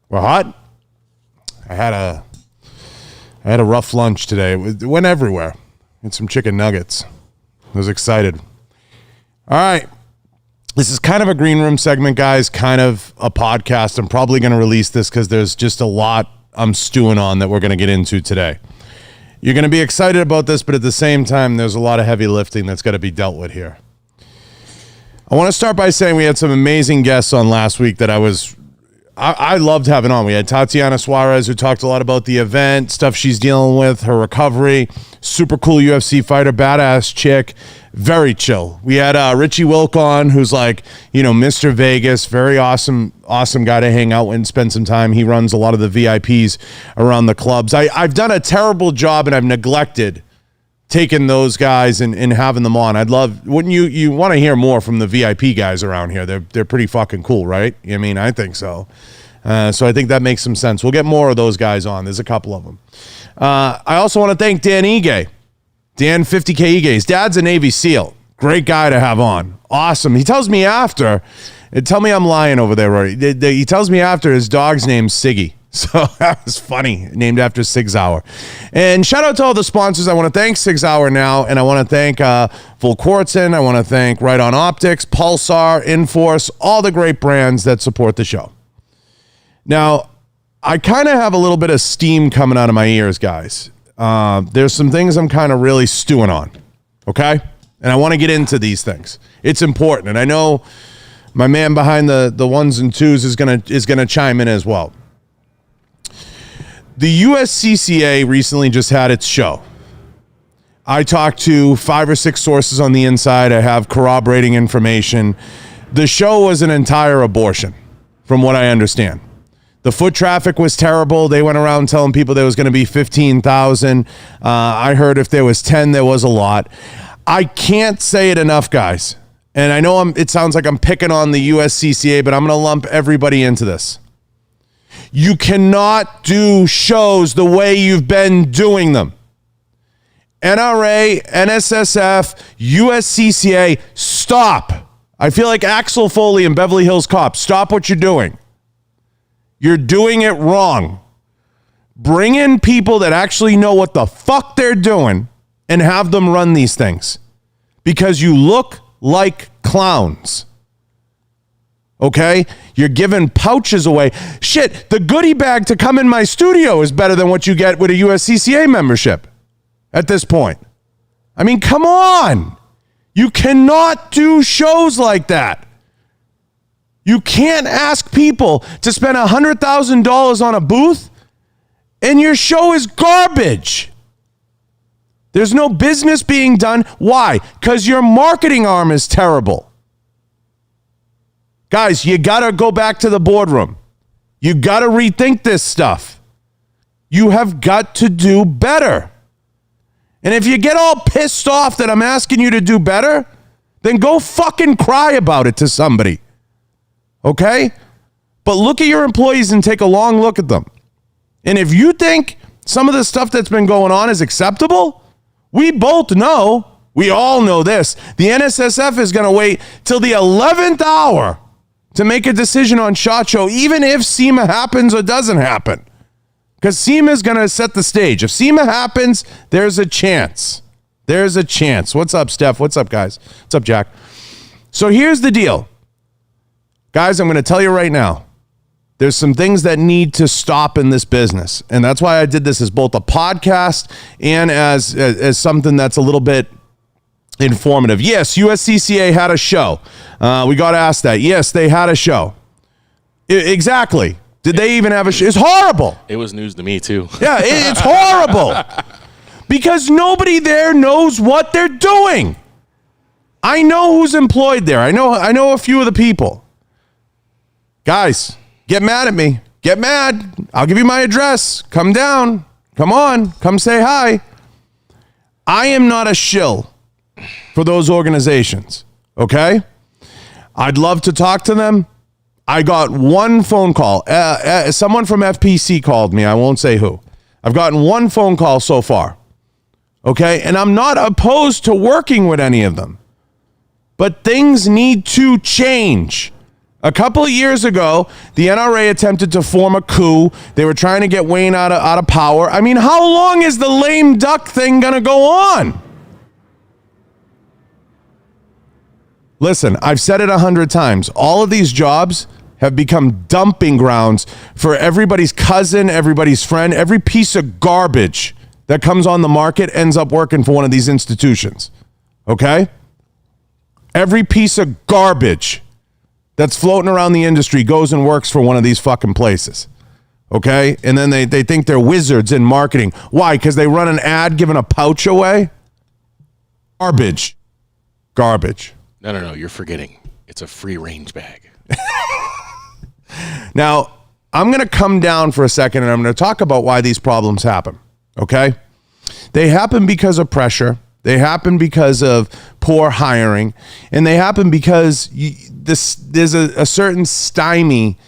We're hot. I had a rough lunch today. It went everywhere. Had some chicken nuggets. I was excited. All right. This is kind of a green room segment, guys, kind of a podcast. I'm probably going to release this because there's just a lot I'm stewing on that we're going to get into today. You're going to be excited about this, but at the same time, there's a lot of heavy lifting that's got to be dealt with here. I want to start by saying we had some amazing guests on last week that I loved having on. We had Tatiana Suarez, who talked a lot about the event, stuff she's dealing with, her recovery. Super cool UFC fighter, badass chick, very chill. We had Richie Wilk on, who's like, Mr. Vegas, very awesome guy to hang out with and spend some time. He runs a lot of the VIPs around the clubs. I've done a terrible job, and I've neglected taking those guys and having them on. Wouldn't you want to hear more from the VIP guys around here? They're pretty fucking cool, right? I mean, I think so. So I think that makes some sense. We'll get more of those guys on. There's a couple of them. I also want to thank Dan Ige. Dan 50K Ige. His dad's a Navy SEAL. Great guy to have on. Awesome. He tells me after, and tell me I'm lying over there, Rory. He tells me after his dog's name's Siggy. So that was funny, named after Sig Sauer. And shout out to all the sponsors. I want to thank Sig Sauer now, and I want to thank Volquartsen. I want to thank Right On Optics, Pulsar, Inforce, all the great brands that support the show. Now, I kind of have a little bit of steam coming out of my ears, guys. There's some things I'm kind of really stewing on, okay? And I want to get into these things. It's important, and I know my man behind the ones and twos is gonna chime in as well. The USCCA recently just had its show. I talked to 5 or 6 sources on the inside. I have corroborating information. The show was an entire abortion, from what I understand. The foot traffic was terrible. They went around telling people there was going to be 15,000. I heard if there was 10, there was a lot. I can't say it enough, guys. And I know it sounds like I'm picking on the USCCA, but I'm going to lump everybody into this. You cannot do shows the way you've been doing them. NRA, NSSF, USCCA, stop. I feel like Axel Foley and Beverly Hills Cop. Stop what you're doing. You're doing it wrong. Bring in people that actually know what the fuck they're doing and have them run these things. Because you look like clowns. Okay? You're giving pouches away. Shit, the goodie bag to come in my studio is better than what you get with a USCCA membership at this point. I mean, come on. You cannot do shows like that. You can't ask people to spend $100,000 on a booth and your show is garbage. There's no business being done. Why? Because your marketing arm is terrible. Guys, you got to go back to the boardroom. You got to rethink this stuff. You have got to do better. And if you get all pissed off that I'm asking you to do better, then go fucking cry about it to somebody. Okay? But look at your employees and take a long look at them. And if you think some of the stuff that's been going on is acceptable, we both know, we all know this, the NSSF is going to wait till the 11th hour to make a decision on SHOT Show, even if SEMA happens or doesn't happen. Because SEMA is going to set the stage. If SEMA happens, there's a chance. There's a chance. What's up, Steph? What's up, guys? What's up, Jack? So here's the deal. Guys, I'm going to tell you right now, there's some things that need to stop in this business. And that's why I did this as both a podcast and as something that's a little bit informative. Yes, USCCA had a show. We got asked that. Yes, they had a show. Exactly. Did they even have a show? It's horrible. It was news to me, too. Yeah, it's horrible. Because nobody there knows what they're doing. I know who's employed there. I know a few of the people. Guys, get mad at me. Get mad. I'll give you my address. Come down. Come on. Come say hi. I am not a shill for those organizations, okay? I'd love to talk to them. I got one phone call. Someone from FPC called me. I won't say who. I've gotten one phone call so far, okay? And I'm not opposed to working with any of them. But things need to change. A couple of years ago, the NRA attempted to form a coup. They were trying to get Wayne out of power. I mean, how long is the lame duck thing going to go on? Listen, I've said it 100 times. All of these jobs have become dumping grounds for everybody's cousin, everybody's friend. Every piece of garbage that comes on the market ends up working for one of these institutions. Okay? Every piece of garbage that's floating around the industry goes and works for one of these fucking places. Okay? And then they think they're wizards in marketing. Why? Because they run an ad giving a pouch away? Garbage. Garbage. No. You're forgetting. It's a free range bag. Now, I'm going to come down for a second and I'm going to talk about why these problems happen. Okay? They happen because of pressure. They happen because of poor hiring, and they happen because there's a certain stymie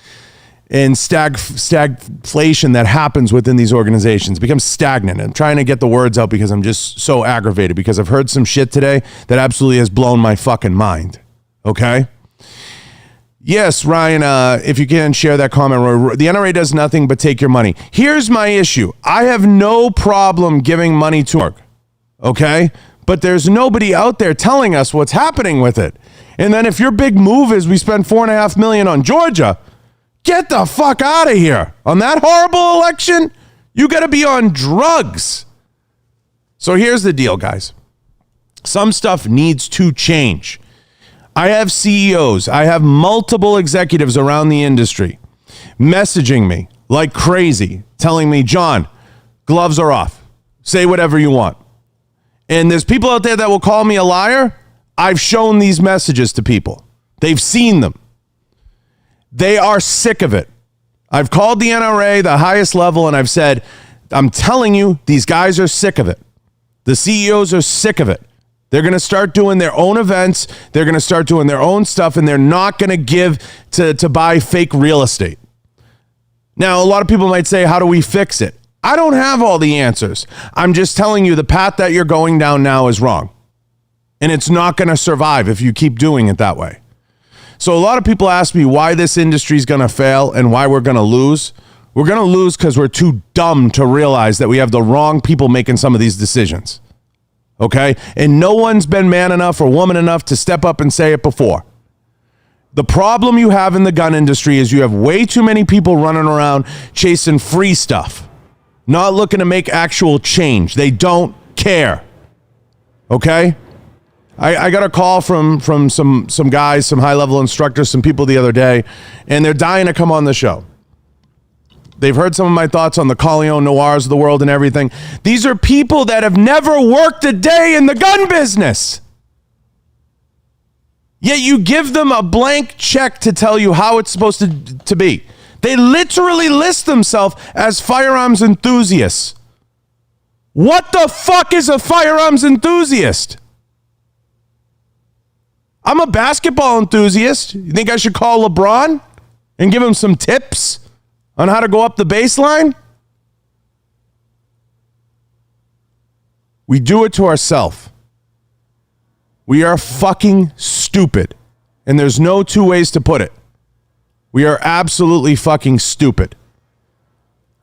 and stagflation that happens within these organizations. It becomes stagnant. I'm trying to get the words out because I'm just so aggravated because I've heard some shit today that absolutely has blown my fucking mind. Okay? Yes, Ryan, if you can share that comment. The NRA does nothing but take your money. Here's my issue. I have no problem giving money to work. Okay? But there's nobody out there telling us what's happening with it. And then if your big move is we spend $4.5 million on Georgia, get the fuck out of here. On that horrible election, you got to be on drugs. So here's the deal, guys. Some stuff needs to change. I have CEOs. I have multiple executives around the industry messaging me like crazy, telling me, John, gloves are off. Say whatever you want. And there's people out there that will call me a liar. I've shown these messages to people. They've seen them. They are sick of it. I've called the NRA, the highest level, and I've said, I'm telling you, these guys are sick of it. The CEOs are sick of it. They're going to start doing their own events. They're going to start doing their own stuff, and they're not going to give to buy fake real estate. Now, a lot of people might say, how do we fix it? I don't have all the answers. I'm just telling you the path that you're going down now is wrong. And it's not going to survive if you keep doing it that way. So a lot of people ask me why this industry is going to fail and why we're going to lose. We're going to lose because we're too dumb to realize that we have the wrong people making some of these decisions. Okay? And no one's been man enough or woman enough to step up and say it before. The problem you have in the gun industry is you have way too many people running around chasing free stuff. Not looking to make actual change. They don't care. Okay? I got a call from some guys, some high-level instructors, some people the other day, and they're dying to come on the show. They've heard some of my thoughts on the Corleone Noirs of the world and everything. These are people that have never worked a day in the gun business. Yet you give them a blank check to tell you how it's supposed to be. They literally list themselves as firearms enthusiasts. What the fuck is a firearms enthusiast? I'm a basketball enthusiast. You think I should call LeBron and give him some tips on how to go up the baseline? We do it to ourselves. We are fucking stupid. And there's no two ways to put it. We are absolutely fucking stupid.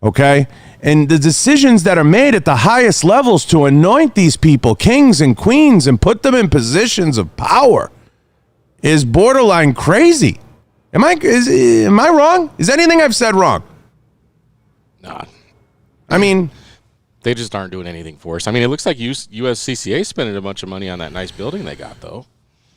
Okay? And the decisions that are made at the highest levels to anoint these people kings and queens and put them in positions of power is borderline crazy. Am I wrong? Is anything I've said wrong? Nah. I mean, they just aren't doing anything for us. I mean, it looks like USCCA spending a bunch of money on that nice building they got, though.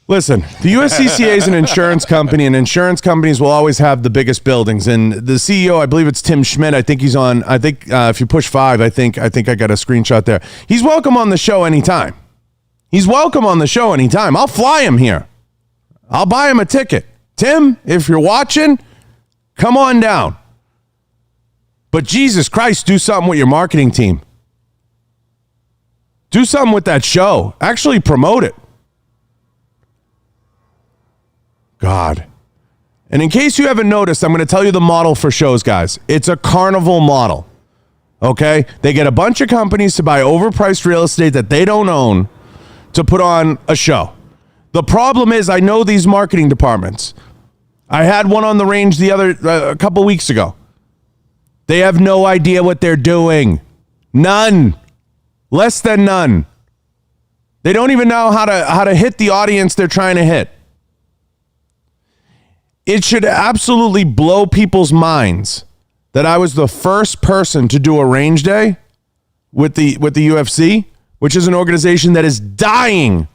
Listen, the USCCA is an insurance company, and insurance companies will always have the biggest buildings. And the CEO, I believe it's Tim Schmidt. I think he's on. I think if you push 5, I think I got a screenshot there. He's welcome on the show anytime. He's welcome on the show anytime. I'll fly him here. I'll buy him a ticket. Tim, if you're watching, come on down. But Jesus Christ, do something with your marketing team. Do something with that show. Actually promote it. God. And in case you haven't noticed, I'm going to tell you the model for shows, guys. It's a carnival model. Okay? They get a bunch of companies to buy overpriced real estate that they don't own to put on a show. The problem is, I know these marketing departments. I had one on the range a couple weeks ago. They have no idea what they're doing. None. Less than none. They don't even know how to hit the audience they're trying to hit. It should absolutely blow people's minds that I was the first person to do a range day with the UFC, which is an organization that is dying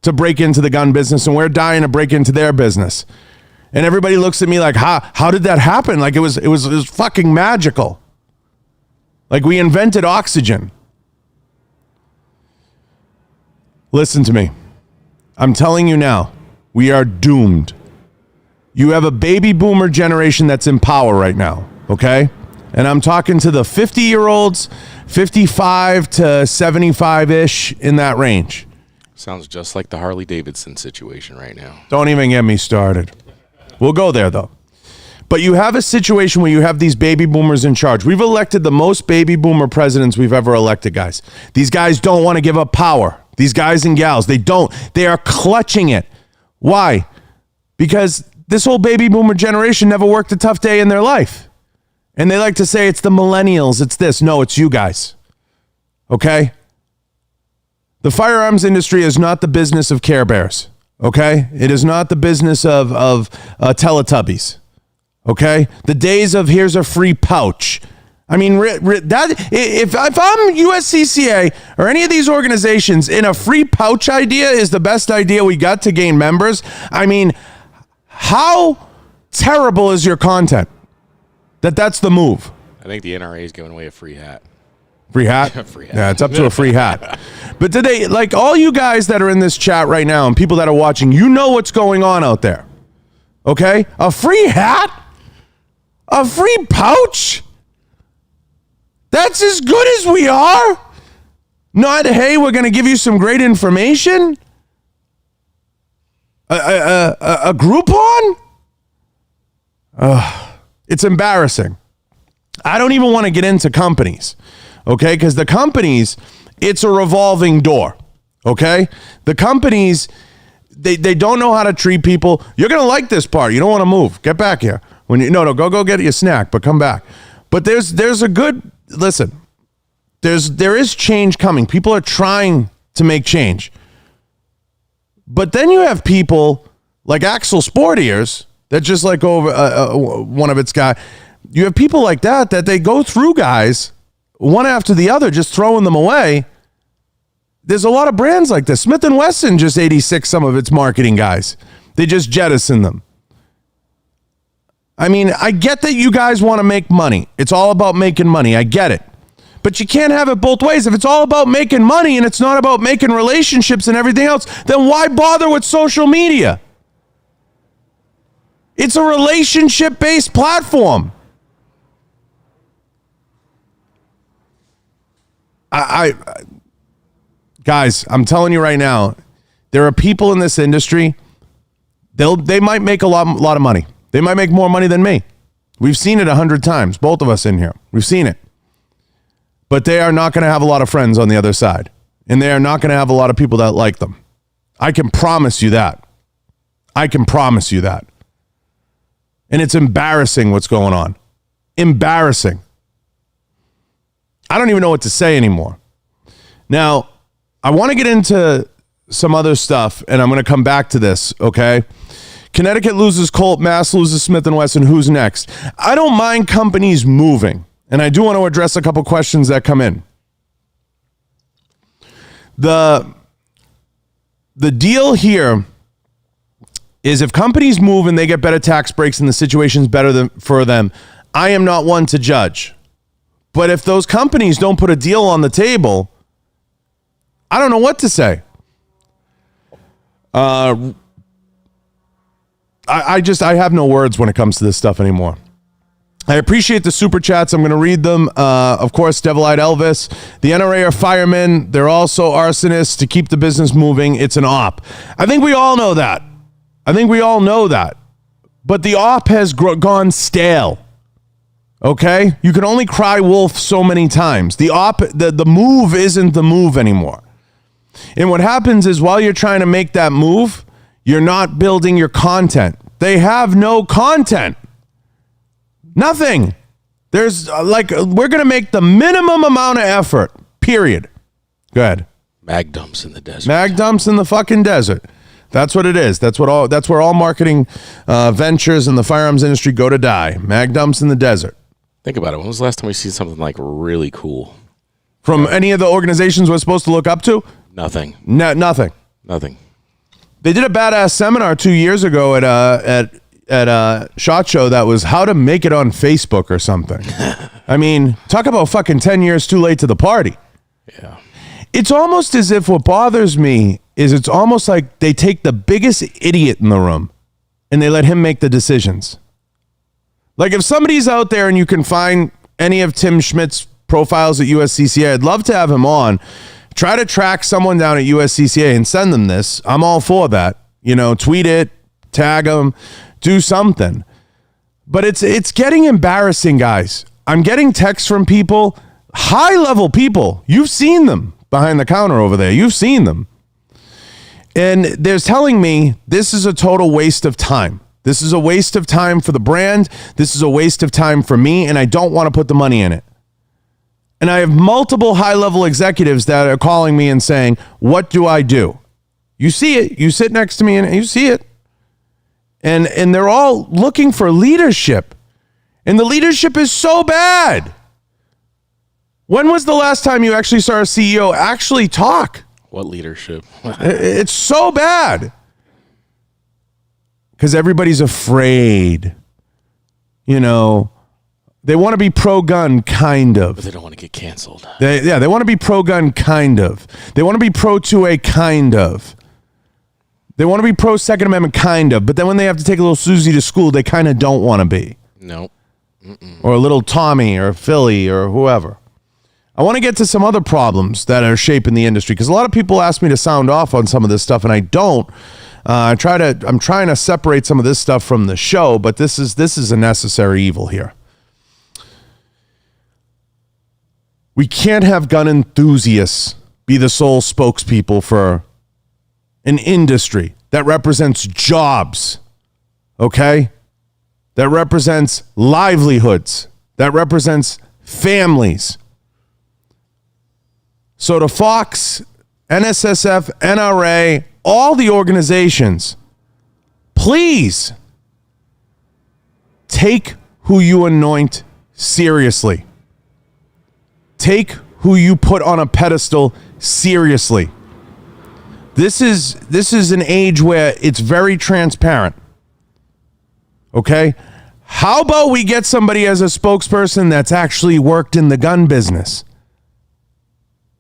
to break into the gun business, and we're dying to break into their business. And everybody looks at me like, how did that happen? Like it was fucking magical. Like we invented oxygen. Listen to me. I'm telling you now, we are doomed. You have a baby boomer generation that's in power right now, okay? And I'm talking to the 50-year-olds, 55 to 75-ish in that range. Sounds just like the Harley Davidson situation right now. Don't even get me started. We'll go there, though. But you have a situation where you have these baby boomers in charge. We've elected the most baby boomer presidents we've ever elected, guys. These guys don't want to give up power. These guys and gals, they don't. They are clutching it. Why? Because this whole baby boomer generation never worked a tough day in their life. And they like to say it's the millennials, it's this. No, it's you guys. Okay? The firearms industry is not the business of Care Bears. Okay? It is not the business of Teletubbies. Okay? The days of here's a free pouch. I mean, that if I'm USCCA or any of these organizations, and a free pouch idea is the best idea we got to gain members, I mean, how terrible is your content? That's the move. I think the NRA is giving away a free hat. Free hat? Free hat. Yeah, it's up to a free hat. But today, like all you guys that are in this chat right now and people that are watching, you know what's going on out there. Okay? A free hat? A free pouch? That's as good as we are? Not, hey, we're going to give you some great information? A Groupon? It's embarrassing. I don't even want to get into companies, okay? Because the companies, it's a revolving door, okay? The companies, they don't know how to treat people. You're going to like this part. You don't want to move. Get back here. No, go get your snack, but come back. But there's a good, listen, there is change coming. People are trying to make change. But then you have people like Axel Sport Ears that just like over one of its guys. You have people like that they go through guys one after the other, just throwing them away. There's a lot of brands like this. Smith & Wesson just 86 some of its marketing guys. They just jettison them. I mean, I get that you guys want to make money. It's all about making money. I get it. But you can't have it both ways. If it's all about making money and it's not about making relationships and everything else, then why bother with social media? It's a relationship-based platform. Guys, I'm telling you right now, there are people in this industry, they might make a lot of money. They might make more money than me. We've seen it 100 times, both of us in here. We've seen it. But they are not going to have a lot of friends on the other side. And they are not going to have a lot of people that like them. I can promise you that. I can promise you that. And it's embarrassing what's going on. Embarrassing. I don't even know what to say anymore. Now, I want to get into some other stuff, and I'm going to come back to this, okay? Connecticut loses Colt, Mass loses Smith & Wesson. Who's next? I don't mind companies moving. And I do want to address a couple questions that come in. The deal here is if companies move and they get better tax breaks and the situation's better for them, I am not one to judge. But if those companies don't put a deal on the table, I don't know what to say. I have no words when it comes to this stuff anymore. I appreciate the super chats. I'm going to read them. Of course, Devil-Eyed Elvis. The NRA are firemen. They're also arsonists to keep the business moving. It's an op. I think we all know that. But the op has gone stale. Okay? You can only cry wolf so many times. The move isn't the move anymore. And what happens is while you're trying to make that move, you're not building your content. They have no content. Nothing. There's we're going to make the minimum amount of effort, period. Go ahead. Mag dumps in the desert. Mag dumps in the fucking desert. That's what it is. That's where all marketing ventures in the firearms industry go to die. Mag dumps in the desert. Think about it. When was the last time we see something like really cool? From any of the organizations we're supposed to look up to? Nothing. Nothing. Nothing. They did a badass seminar 2 years ago at SHOT Show that was how to make it on Facebook or something. I mean, talk about fucking 10 years too late to the party. Yeah. It's almost as if what bothers me is it's almost like they take the biggest idiot in the room and they let him make the decisions. Like if somebody's out there and you can find any of Tim Schmidt's profiles at USCCA, I'd love to have him on. Try to track someone down at USCCA and send them this. I'm all for that. Tweet it, tag them, do something. But it's getting embarrassing, guys. I'm getting texts from people, high-level people. You've seen them behind the counter over there. You've seen them. And they're telling me this is a total waste of time. This is a waste of time for the brand. This is a waste of time for me, and I don't want to put the money in it. And I have multiple high-level executives that are calling me and saying, what do I do? You see it. You sit next to me and you see it. And they're all looking for leadership. And the leadership is so bad. When was the last time you actually saw a CEO actually talk? What leadership? It's so bad. Because everybody's afraid. They want to be pro-gun, kind of. But they don't want to get canceled. They want to be pro-gun, kind of. They want to be pro-2A, kind of. They want to be pro-Second Amendment, kind of. But then when they have to take a little Susie to school, they kind of don't want to be. No. Or a little Tommy or Philly or whoever. I want to get to some other problems that are shaping the industry because a lot of people ask me to sound off on some of this stuff, and I don't. I'm trying to separate some of this stuff from the show, but this is a necessary evil here. We can't have gun enthusiasts be the sole spokespeople for an industry that represents jobs, okay? That represents livelihoods, that represents families. So to Fox, NSSF, NRA, all the organizations, please take who you anoint seriously. Take who you put on a pedestal seriously. This is an age where it's very transparent. Okay? How about we get somebody as a spokesperson that's actually worked in the gun business?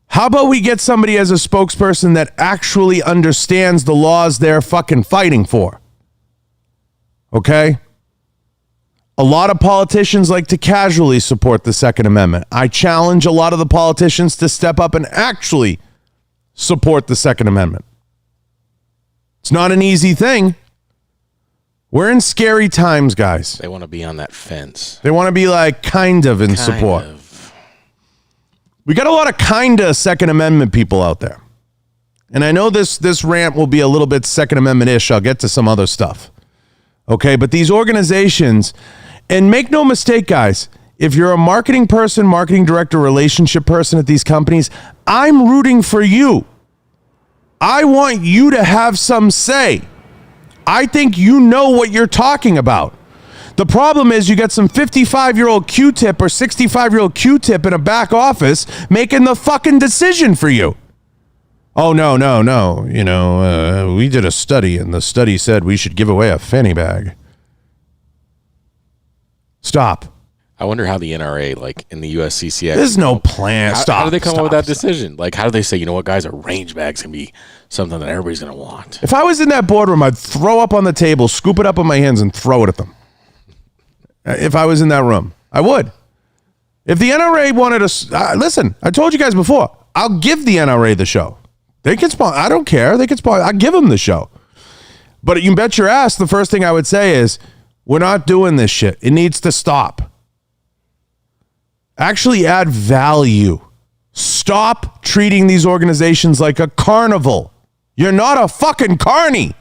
How about we get somebody as a spokesperson that actually understands the laws they're fucking fighting for? Okay? A lot of politicians like to casually support the Second Amendment. I challenge a lot of the politicians to step up and actually support the Second Amendment. It's not an easy thing. We're in scary times, guys. They want to be on that fence. They want to be like kind of in support. We got a lot of kinda Second Amendment people out there. And I know this rant will be a little bit Second Amendment-ish. I'll get to some other stuff. Okay, but these organizations, and make no mistake, guys, if you're a marketing person, marketing director, relationship person at these companies, I'm rooting for you. I want you to have some say. I think you know what you're talking about. The problem is you got some 55-year-old Q-tip or 65-year-old Q-tip in a back office making the fucking decision for you. Oh, no. We did a study, and the study said we should give away a fanny bag. Stop. I wonder how the NRA, like in the USCCA, There's no plan. How do they come up with that decision? Like, how do they say, you know what, guys, a range bag's going to be something that everybody's going to want? If I was in that boardroom, I'd throw up on the table, scoop it up in my hands, and throw it at them. If I was in that room, I would. If the NRA wanted to, listen, I told you guys before, I'll give the NRA the show. They can sponsor. I don't care. They can sponsor. I'll give them the show. But you bet your ass, the first thing I would say is, we're not doing this shit. It needs to stop. Actually add value. Stop treating these organizations like a carnival. You're not a fucking carny.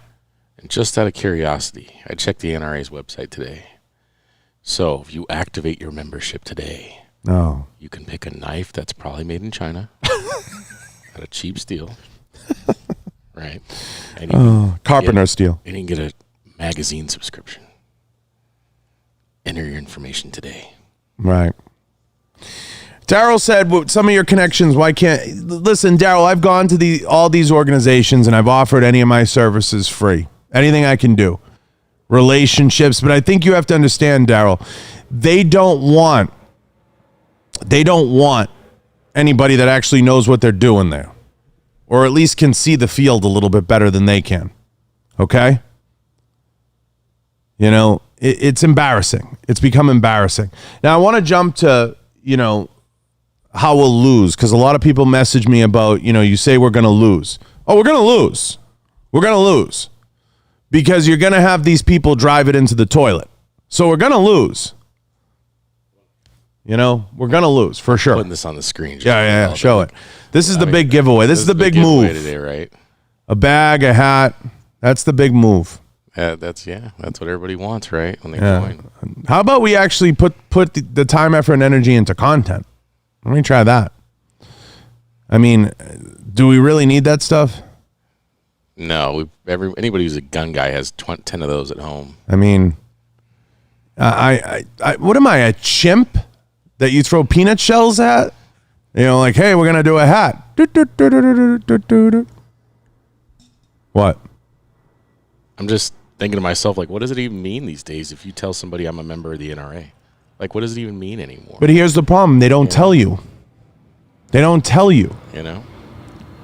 And just out of curiosity, I checked the NRA's website today. So if you activate your membership today, you can pick a knife that's probably made in China at a cheap steel, right? And carpenter steel. And you can get a magazine subscription. Enter your information today. Right. Daryl said, well, some of your connections, why can't... Listen, Daryl, I've gone to all these organizations and I've offered any of my services free. Anything I can do. Relationships. But I think you have to understand, Daryl, they don't want anybody that actually knows what they're doing there. Or at least can see the field a little bit better than they can. Okay? You know, it's embarrassing. It's become embarrassing. Now, I want to jump to, how we'll lose, because a lot of people message me about, you say we're going to lose. Oh, we're going to lose. We're going to lose. Because you're going to have these people drive it into the toilet. So we're going to lose. We're going to lose for sure. Putting this on the screen. Yeah. Show it. This is the big giveaway. This is the big move. Today, right? A bag, a hat. That's the big move. That's what everybody wants, right? When they join. How about we actually put the time, effort, and energy into content? Let me try that. I mean, do we really need that stuff? No. Anybody who's a gun guy has 10 of those at home. I mean, I what am I, a chimp that you throw peanut shells at? Like, hey, we're gonna do a hat. What? I'm just thinking to myself, like, what does it even mean these days if you tell somebody I'm a member of the NRA? Like, what does it even mean anymore? But here's the problem. They don't tell you. They don't tell you.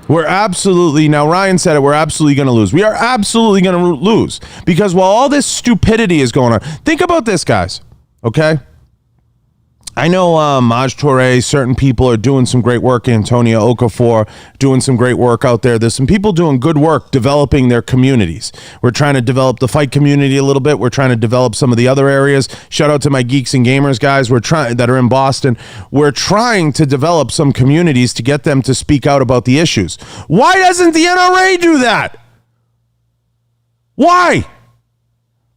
We're absolutely, now Ryan said it, we're absolutely going to lose. We are absolutely going to lose. Because while all this stupidity is going on, think about this, guys. Okay? I know Maj Toure, certain people are doing some great work. Antonio Okafor doing some great work out there. There's some people doing good work developing their communities. We're trying to develop the fight community a little bit. We're trying to develop some of the other areas. Shout out to my Geeks and Gamers guys that are in Boston. We're trying to develop some communities to get them to speak out about the issues. Why doesn't the NRA do that? Why?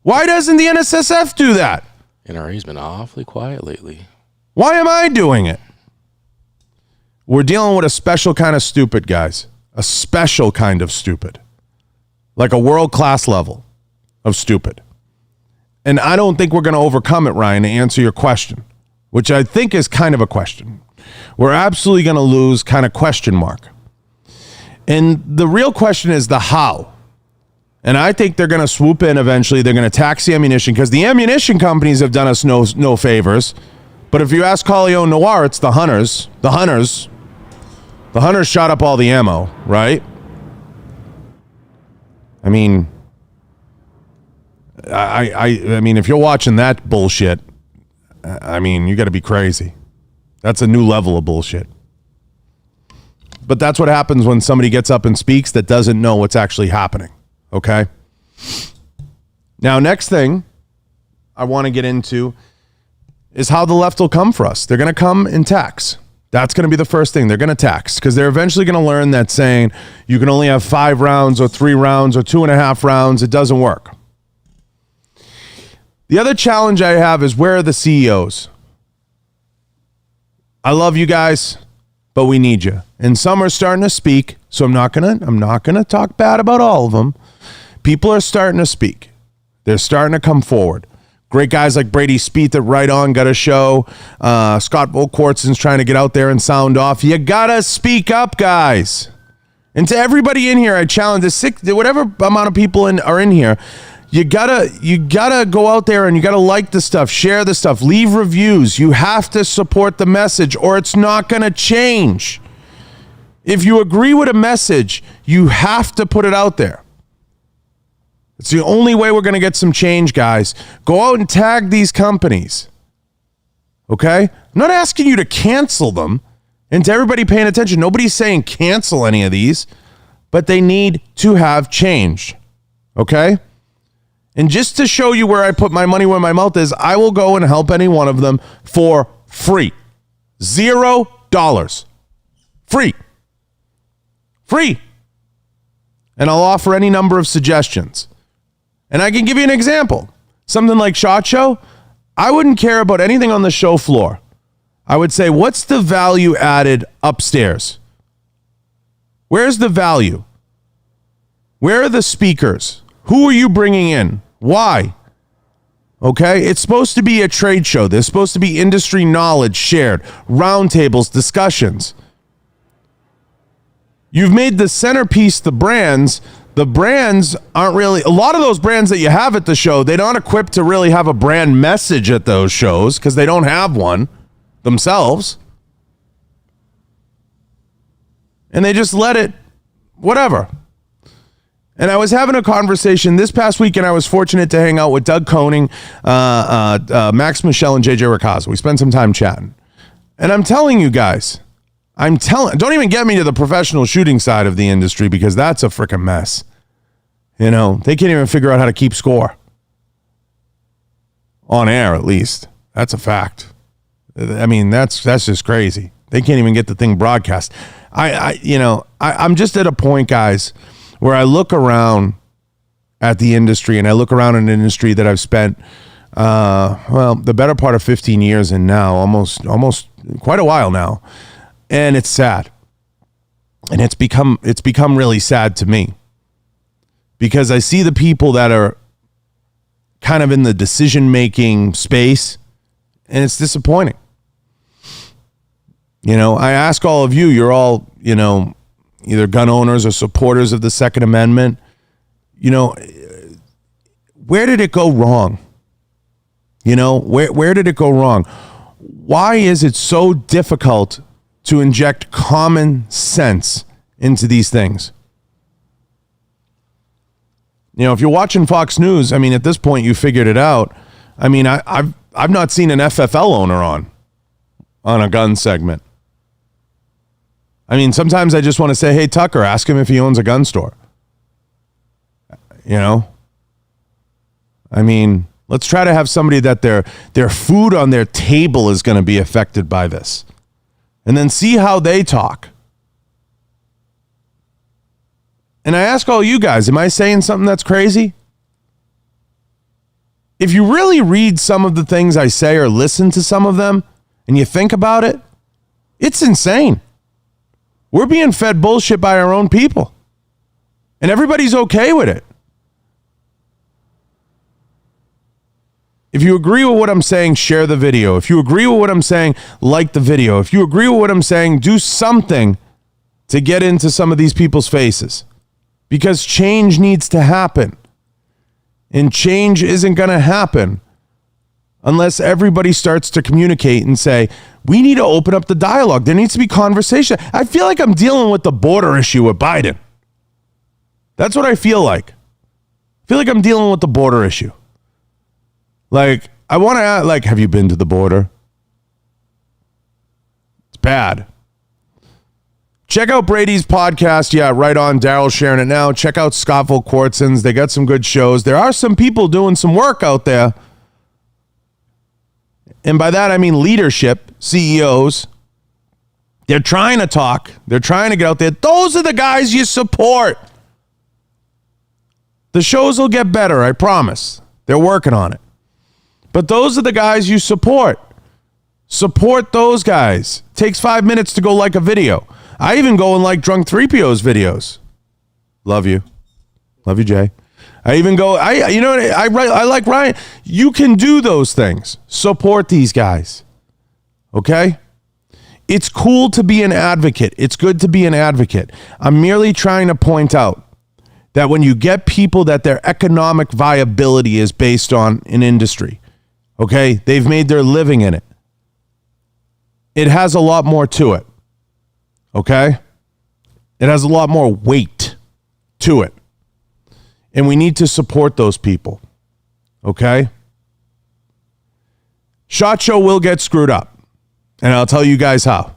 Why doesn't the NSSF do that? NRA's been awfully quiet lately. Why am I doing it? We're dealing with a special kind of stupid, guys. A special kind of stupid. Like a world-class level of stupid. And I don't think we're going to overcome it, Ryan, to answer your question, which I think is kind of a question. We're absolutely going to lose, kind of question mark. And the real question is the how. And I think they're going to swoop in eventually. They're going to tax the ammunition because the ammunition companies have done us no favors. But if you ask Collion Noir, it's the hunters. The hunters shot up all the ammo, right? I mean, I mean, if you're watching that bullshit, I mean, you got to be crazy. That's a new level of bullshit. But that's what happens when somebody gets up and speaks that doesn't know what's actually happening. Okay? Now, next thing I want to get into is how the left will come for us. They're going to come and tax. That's going to be the first thing. They're going to tax because they're eventually going to learn that saying you can only have 5 rounds or 3 rounds or 2.5 rounds. It doesn't work. The other challenge I have is where are the CEOs? I love you guys, but we need you. And some are starting to speak, so I'm not gonna talk bad about all of them. People are starting to speak. They're starting to come forward. Great guys like Brady Spieth that Right On got a show. Scott Volkwartzen's trying to get out there and sound off. You gotta speak up, guys. And to everybody in here, I challenge whatever amount of people are in here. You gotta go out there and you gotta like the stuff, share the stuff, leave reviews. You have to support the message, or it's not gonna change. If you agree with a message, you have to put it out there. It's the only way we're going to get some change, guys. Go out and tag these companies. Okay? I'm not asking you to cancel them. And to everybody paying attention, nobody's saying cancel any of these, but they need to have change. Okay? And just to show you where I put my money where my mouth is, I will go and help any one of them for free. $0. Free. Free. And I'll offer any number of suggestions. And I can give you an example. Something like SHOT Show, I wouldn't care about anything on the show floor. I would say, what's the value added upstairs? Where's the value? Where are the speakers? Who are you bringing in? Why? Okay, it's supposed to be a trade show. There's supposed to be industry knowledge shared, roundtables, discussions. You've made the centerpiece the brands. The brands aren't really, a lot of those brands that you have at the show, they're not equipped to really have a brand message at those shows because they don't have one themselves. And they just let it, whatever. And I was having a conversation this past weekend. I was fortunate to hang out with Doug Koning, Max Michelle, and JJ Ricazzo. We spent some time chatting. And I'm telling you guys, don't even get me to the professional shooting side of the industry because that's a freaking mess. You know, they can't even figure out how to keep score. On air, at least. That's a fact. I mean, that's just crazy. They can't even get the thing broadcast. I'm just at a point, guys, where I look around at the industry and I look around an industry that I've spent, the better part of 15 years in now, almost quite a while now. And it's sad. And it's become really sad to me because I see the people that are kind of in the decision-making space and it's disappointing. You know, I ask all of you, you're all, you know, either gun owners or supporters of the Second Amendment. You know, where did it go wrong? You know, where did it go wrong? Why is it so difficult to inject common sense into these things? You know, if you're watching Fox News, I mean, at this point, you figured it out. I mean, I've not seen an FFL owner on a gun segment. I mean, sometimes I just want to say, hey, Tucker, ask him if he owns a gun store. You know? I mean, let's try to have somebody that their food on their table is going to be affected by this. And then see how they talk. And I ask all you guys, am I saying something that's crazy? If you really read some of the things I say or listen to some of them and you think about it, it's insane. We're being fed bullshit by our own people. And everybody's okay with it. If you agree with what I'm saying, share the video. If you agree with what I'm saying, like the video. If you agree with what I'm saying, do something to get into some of these people's faces. Because change needs to happen. And change isn't going to happen unless everybody starts to communicate and say, we need to open up the dialogue. There needs to be conversation. I feel like I'm dealing with the border issue with Biden. That's what I feel like. I feel like I'm dealing with the border issue. Like, I want to ask, like, have you been to the border? It's bad. Check out Brady's podcast. Yeah, right on. Daryl's sharing it now. Check out Scottville Quartzon's. They got some good shows. There are some people doing some work out there. And by that, I mean leadership, CEOs. They're trying to talk. They're trying to get out there. Those are the guys you support. The shows will get better, I promise. They're working on it. But those are the guys you support. Support those guys. Takes 5 minutes to go like a video. I even go and like Drunk 3PO's videos. Love you. Love you, Jay. I even go, I like Ryan. You can do those things. Support these guys. Okay? It's cool to be an advocate. It's good to be an advocate. I'm merely trying to point out that when you get people that their economic viability is based on an industry, okay, they've made their living in it. It has a lot more to it. Okay? It has a lot more weight to it. And we need to support those people. Okay? SHOT Show will get screwed up. And I'll tell you guys how.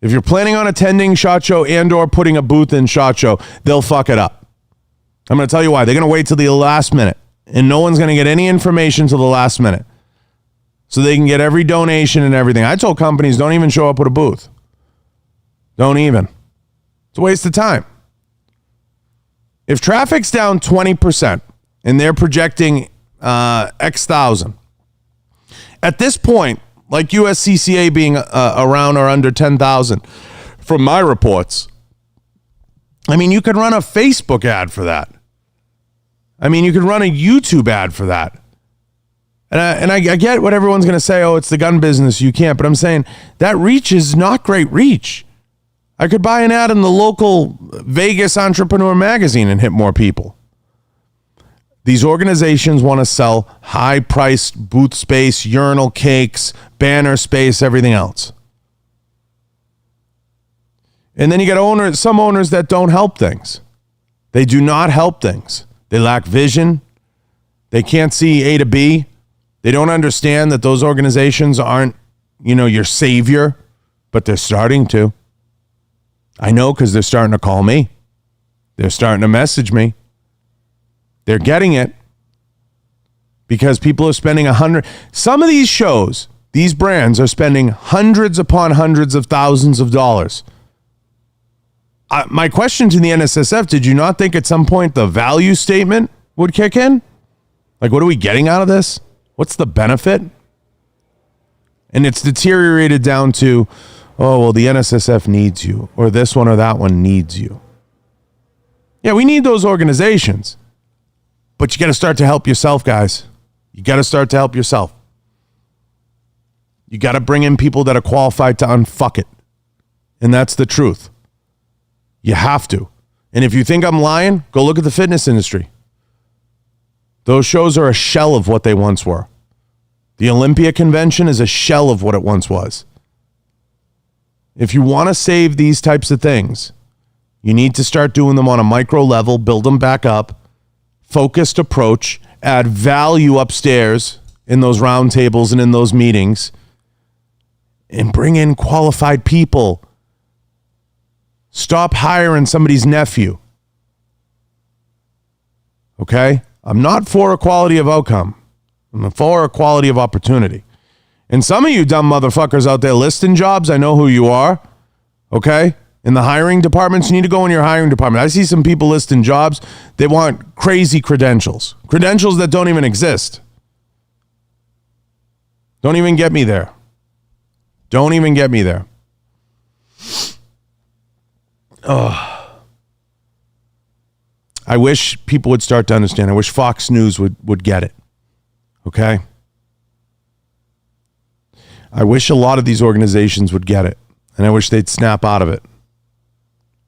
If you're planning on attending SHOT Show and or putting a booth in SHOT Show, they'll fuck it up. I'm going to tell you why. They're going to wait till the last minute. And no one's going to get any information till the last minute. So they can get every donation and everything. I told companies, don't even show up with a booth. Don't even. It's a waste of time. If traffic's down 20%, and they're projecting X thousand. At this point, like USCCA being around or under 10,000, from my reports, I mean, you could run a Facebook ad for that. I mean, you could run a YouTube ad for that. And I get what everyone's going to say, oh, it's the gun business, you can't. But I'm saying that reach is not great reach. I could buy an ad in the local Vegas Entrepreneur magazine and hit more people. These organizations want to sell high-priced booth space, urinal cakes, banner space, everything else. And then you got some owners that don't help things. They do not help things. They lack vision. They can't see A to B. They don't understand that those organizations aren't, your savior, but they're starting to. I know because they're starting to call me. They're starting to message me. They're getting it because people are spending some of these shows, these brands are spending hundreds upon hundreds of thousands of dollars. My question to the NSSF, did you not think at some point the value statement would kick in? Like, what are we getting out of this? What's the benefit? And it's deteriorated down to, oh, well, the NSSF needs you, or this one or that one needs you. Yeah, we need those organizations. But you got to start to help yourself, guys. You got to start to help yourself. You got to bring in people that are qualified to unfuck it. And that's the truth. You have to. And if you think I'm lying, go look at the fitness industry. Those shows are a shell of what they once were. The Olympia convention is a shell of what it once was. If you want to save these types of things, you need to start doing them on a micro level, build them back up, focused approach, add value upstairs in those round tables and in those meetings, and bring in qualified people. Stop hiring somebody's nephew. Okay? I'm not for equality of outcome. I'm for equality of opportunity. And some of you dumb motherfuckers out there listing jobs, I know who you are. Okay? In the hiring departments, you need to go in your hiring department. I see some people listing jobs. They want crazy credentials. Credentials that don't even exist. Don't even get me there. Don't even get me there. Oh. I wish people would start to understand. I wish Fox News would get it. Okay? I wish a lot of these organizations would get it. And I wish they'd snap out of it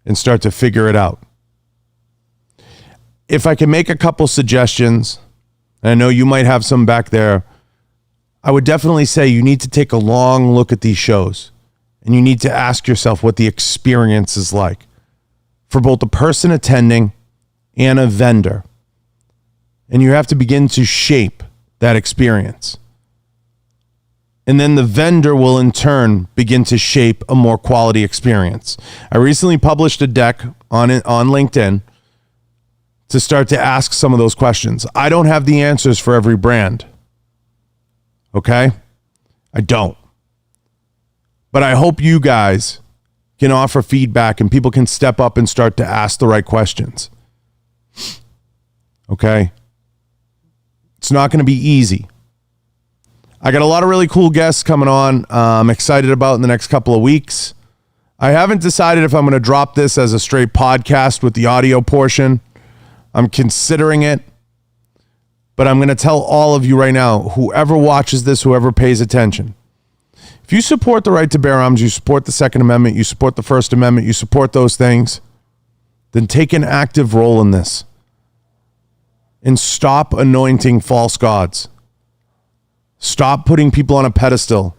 and start to figure it out. If I can make a couple suggestions, and I know you might have some back there, I would definitely say you need to take a long look at these shows. And you need to ask yourself what the experience is like for both the person attending and a vendor. And you have to begin to shape that experience. And then the vendor will in turn begin to shape a more quality experience. I recently published a deck on LinkedIn to start to ask some of those questions. I don't have the answers for every brand. Okay? I don't. But I hope you guys can offer feedback and people can step up and start to ask the right questions. Okay? It's not going to be easy. I got a lot of really cool guests coming on. I'm excited about in the next couple of weeks. I haven't decided if I'm going to drop this as a straight podcast with the audio portion. I'm considering it. But I'm going to tell all of you right now, whoever watches this, whoever pays attention, if you support the right to bear arms, you support the Second Amendment, you support the First Amendment, you support those things, then take an active role in this. And stop anointing false gods. Stop putting people on a pedestal.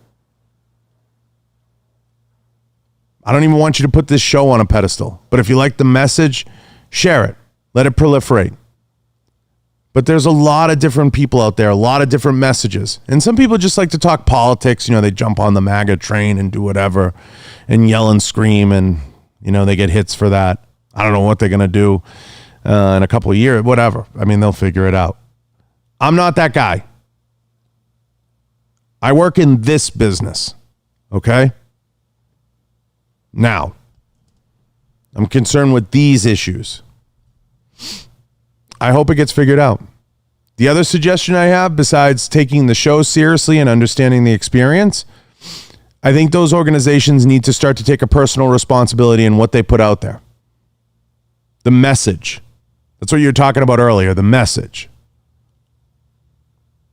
I don't even want you to put this show on a pedestal. But if you like the message, share it. Let it proliferate. But there's a lot of different people out there, a lot of different messages. And some people just like to talk politics. They jump on the MAGA train and do whatever and yell and scream and, they get hits for that. I don't know what they're going to do in a couple of years, whatever. I mean, they'll figure it out. I'm not that guy. I work in this business, okay? Now, I'm concerned with these issues. I hope it gets figured out. The other suggestion I have, besides taking the show seriously and understanding the experience, I think those organizations need to start to take a personal responsibility in what they put out there. The message. That's what you were talking about earlier, the message.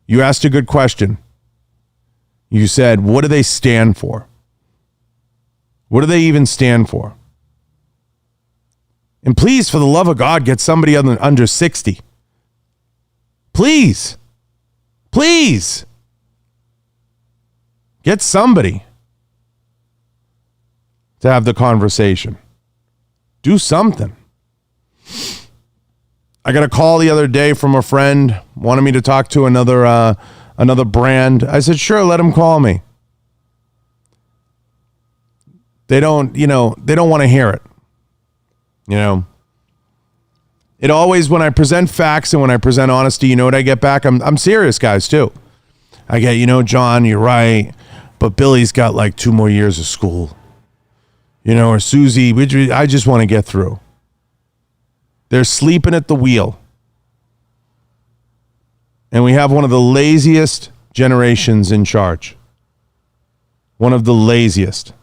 You asked a good question. You said, what do they stand for? What do they even stand for? And please, for the love of God, get somebody under 60. Please. Please. Get somebody to have the conversation. Do something. I got a call the other day from a friend, wanted me to talk to another brand. I said, sure, let him call me. They don't want to hear it. It always, when I present facts and when I present honesty, you know what I get back? I'm serious, guys, too. I get, John, you're right, but Billy's got like 2 more years of school. Or Susie, I just want to get through. They're sleeping at the wheel. And we have one of the laziest generations in charge. One of the laziest.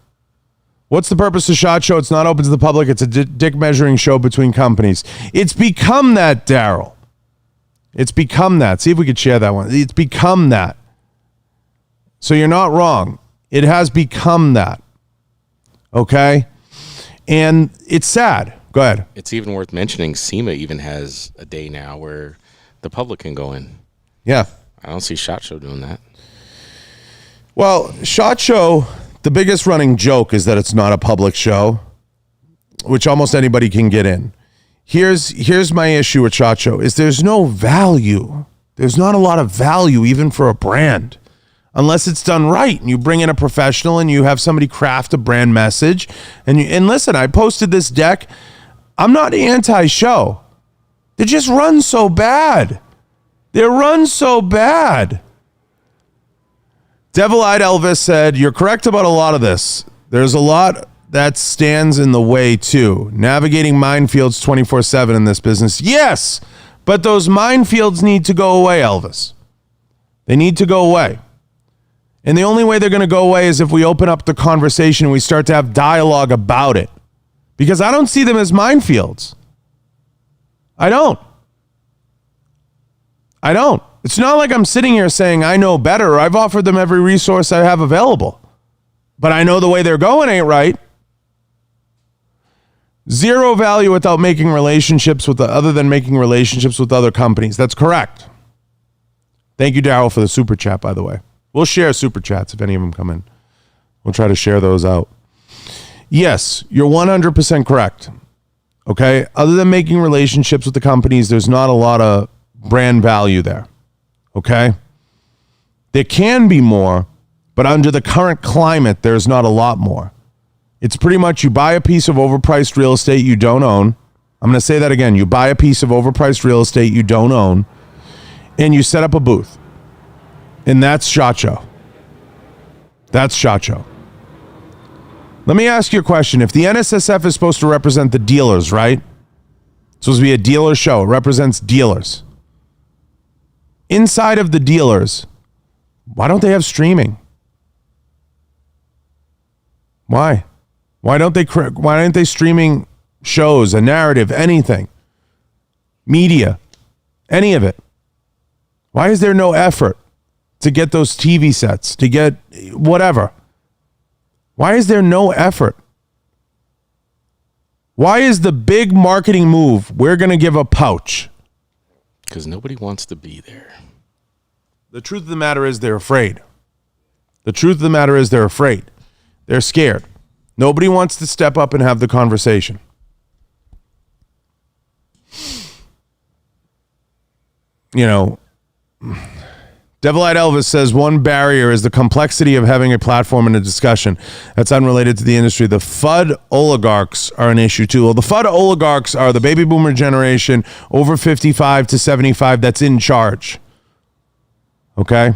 What's the purpose of SHOT Show? It's not open to the public. It's a dick measuring show between companies. It's become that, Daryl. It's become that. See if we could share that one. It's become that. So you're not wrong. It has become that. Okay? And it's sad. Go ahead. It's even worth mentioning SEMA even has a day now where the public can go in. Yeah. I don't see SHOT Show doing that. Well, SHOT Show, the biggest running joke is that it's not a public show, which almost anybody can get in. Here's my issue with SHOT Show is there's no value. There's not a lot of value even for a brand unless it's done right and you bring in a professional and you have somebody craft a brand message. And listen, I posted this deck. I'm not anti-show. They just run so bad. They run so bad. Devil-Eyed Elvis said, you're correct about a lot of this. There's a lot that stands in the way too. Navigating minefields 24/7 in this business. Yes, but those minefields need to go away, Elvis. They need to go away. And the only way they're going to go away is if we open up the conversation and we start to have dialogue about it. Because I don't see them as minefields. I don't. It's not like I'm sitting here saying I know better. I've offered them every resource I have available. But I know the way they're going ain't right. Zero value without making relationships with other than making relationships with other companies. That's correct. Thank you, Daryl, for the super chat, by the way. We'll share super chats if any of them come in. We'll try to share those out. Yes, you're 100% correct. Okay? Other than making relationships with the companies, there's not a lot of brand value there. Okay? There can be more, but under the current climate, there's not a lot more. It's pretty much you buy a piece of overpriced real estate you don't own. I'm going to say that again. You buy a piece of overpriced real estate you don't own, and you set up a booth. And that's SHOT Show. That's SHOT Show. Let me ask you a question. If the NSSF is supposed to represent the dealers, right? It's supposed to be a dealer show. It represents dealers. Inside of the dealers, why don't they have streaming? Why? Why aren't they streaming shows, a narrative, anything? Media, any of it? Why is there no effort to get those TV sets, to get whatever? Why is there no effort? Why is the big marketing move, we're going to give a pouch? Because nobody wants to be there. The truth of the matter is they're afraid. The truth of the matter is they're afraid. They're scared. Nobody wants to step up and have the conversation. Devil-Eyed Elvis says one barrier is the complexity of having a platform and a discussion that's unrelated to the industry. The FUD oligarchs are an issue too. Well, the FUD oligarchs are the baby boomer generation over 55 to 75 that's in charge. Okay?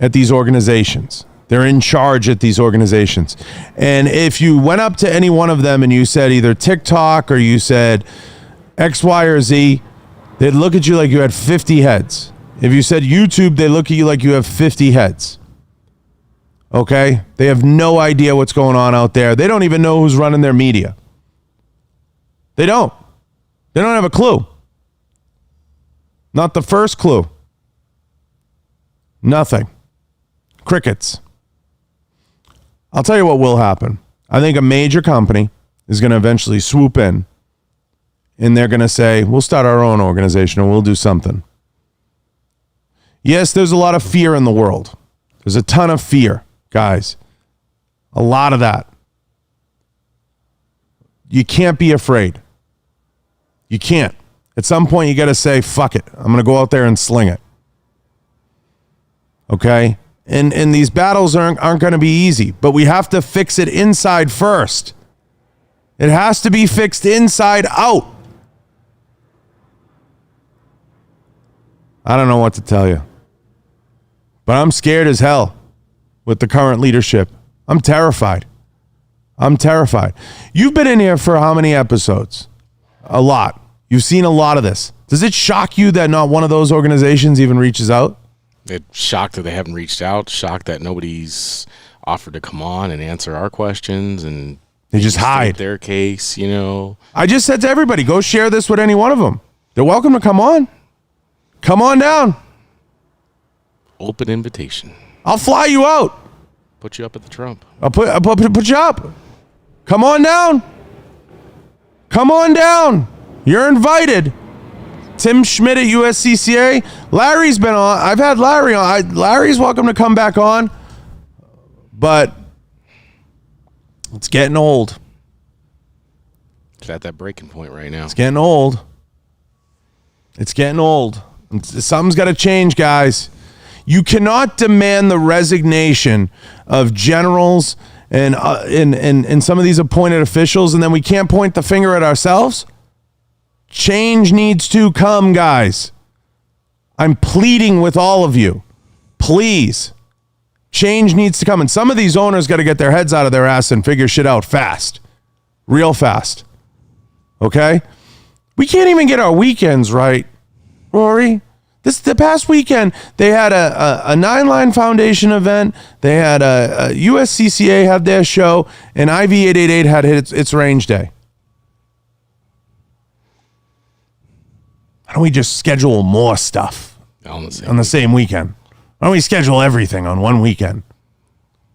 At these organizations. They're in charge at these organizations. And if you went up to any one of them and you said either TikTok or you said X, Y, or Z, they'd look at you like you had 50 heads. If you said YouTube, they look at you like you have 50 heads. Okay? They have no idea what's going on out there. They don't even know who's running their media. They don't. They don't have a clue. Not the first clue. Nothing. Crickets. I'll tell you what will happen. I think a major company is going to eventually swoop in, and they're going to say, we'll start our own organization or we'll do something. Yes, there's a lot of fear in the world. There's a ton of fear, guys. A lot of that. You can't be afraid. You can't. At some point, you got to say, fuck it. I'm going to go out there and sling it. Okay? And these battles aren't going to be easy, but we have to fix it inside first. It has to be fixed inside out. I don't know what to tell you. But I'm scared as hell with the current leadership. I'm terrified. I'm terrified. You've been in here for how many episodes? A lot. You've seen a lot of this. Does it shock you that not one of those organizations even reaches out? It's shocked that they haven't reached out. Shocked that nobody's offered to come on and answer our questions, and they just hide their case. You know, I just said to everybody, go share this with any one of them. They're welcome to come on. Come on down. Open invitation. I'll fly you out. Put you up at the Trump. I'll put you up. Come on down. Come on down. You're invited. Tim Schmidt at USCCA. Larry's been on. I've had Larry on. Larry's welcome to come back on. But it's getting old. It's at that breaking point right now. It's getting old. It's getting old. Something's got to change, guys. You cannot demand the resignation of generals and some of these appointed officials, and then we can't point the finger at ourselves. Change needs to come, guys. I'm pleading with all of you. Please. Change needs to come. And some of these owners got to get their heads out of their ass and figure shit out fast. Real fast. Okay? We can't even get our weekends right, Rory. The past weekend, they had a Nine Line Foundation event. They had a USCCA had their show, and IV888 had its range day. Why don't we just schedule more stuff on the same weekend? Why don't we schedule everything on one weekend?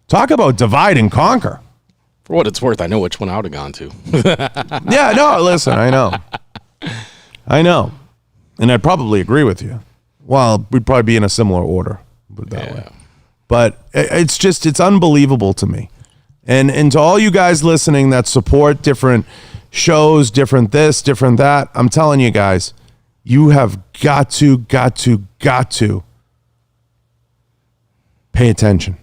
Talk about divide and conquer. For what it's worth, I know which one I would have gone to. Yeah, no, listen, I know. And I'd probably agree with you. Well, we'd probably be in a similar order, put it that way. But it's unbelievable to me. And to all you guys listening that support different shows, different this, different that, I'm telling you guys, you have got to pay attention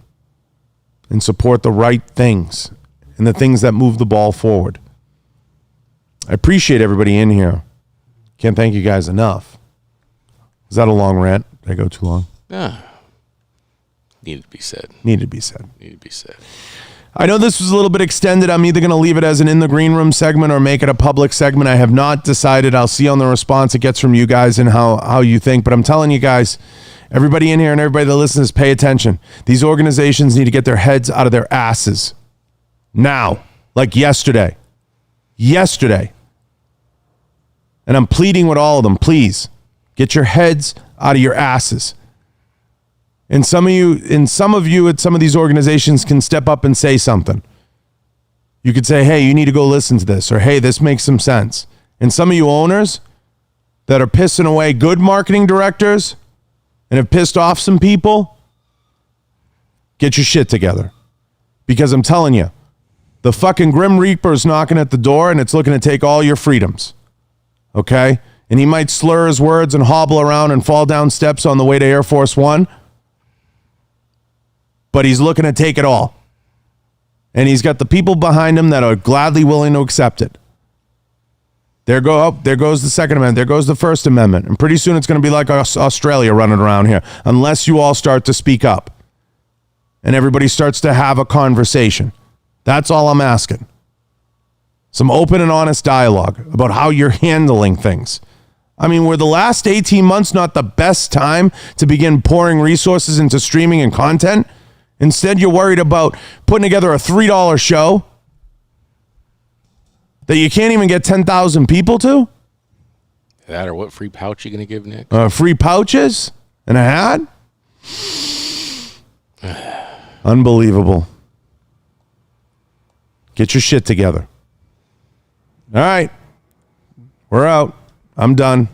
and support the right things and the things that move the ball forward. I appreciate everybody in here. Can't thank you guys enough. Is that a long rant? Did I go too long? Needed to be said. Needed to be said. Needed to be said. I know this was a little bit extended. I'm either going to leave it as an in the green room segment or make it a public segment. I have not decided. I'll see on the response it gets from you guys and how you think. But I'm telling you guys, everybody in here and everybody that listens, pay attention. These organizations need to get their heads out of their asses. Now. Like yesterday. Yesterday. And I'm pleading with all of them, please. Get your heads out of your asses. And some of you at some of these organizations can step up and say something. You could say, hey, you need to go listen to this, or hey, this makes some sense. And some of you owners that are pissing away good marketing directors and have pissed off some people, get your shit together. Because I'm telling you, the fucking Grim Reaper is knocking at the door and it's looking to take all your freedoms. Okay? And he might slur his words and hobble around and fall down steps on the way to Air Force One. But he's looking to take it all. And he's got the people behind him that are gladly willing to accept it. There goes the Second Amendment. There goes the First Amendment. And pretty soon it's going to be like Australia running around here. Unless you all start to speak up. And everybody starts to have a conversation. That's all I'm asking. Some open and honest dialogue about how you're handling things. I mean, were the last 18 months not the best time to begin pouring resources into streaming and content? Instead, you're worried about putting together a $3 show that you can't even get 10,000 people to? That or what free pouch you going to give Nick? Free pouches and a hat? Unbelievable. Get your shit together. All right. We're out. I'm done.